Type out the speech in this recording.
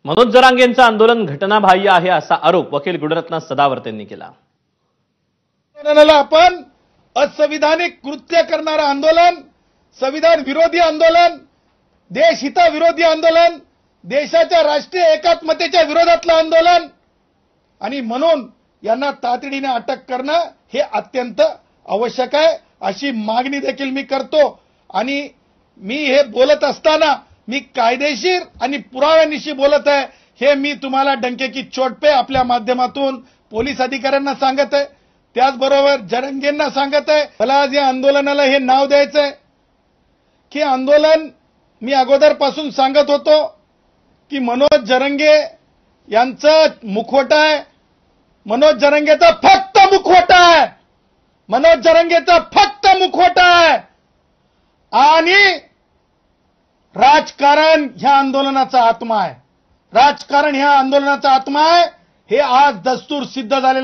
मनोज जरांगेंचं आंदोलन घटनाबाह्य आहे असा आरोप वकील गुणरत्न सदावर्ते यांनी केला। आपण असंविधानिक कृत्य करणारं आंदोलन, संविधान विरोधी आंदोलन, देशहिताविरोधी आंदोलन, देशाच्या राष्ट्रीय एकात्मतेच्या विरोधातलं आंदोलन आणि म्हणून यांना तातडीने अटक करणं हे अत्यंत आवश्यक आहे अशी मागणी देखील मी करतो। आणि मी हे बोलत असताना मी कायदेशीर आणि पुराव्यानिशी बोलत आहे हे मी तुम्हाला डंके की चोट पे आपल्या माध्यमातून पोलीस अधिकाऱ्यांना सांगत आहे, त्याचबरोबर जरंगेंना सांगत आहे। मला आज या आंदोलनाला हे नाव द्यायचंय की आंदोलन मी अगोदरपासून सांगत होतो की मनोज जरंगे यांचं मुखवटा आहे, मनोज जरंगेचा फक्त मुखवटा आहे, मनोज जरंगेचा फक्त मुखवटा आहे आणि राजकारण ह्या आंदोलनाचा आत्मा आहे, राजकारण ह्या आंदोलनाचा आत्मा आहे। हे आज दस्तूर सिद्ध झालेलं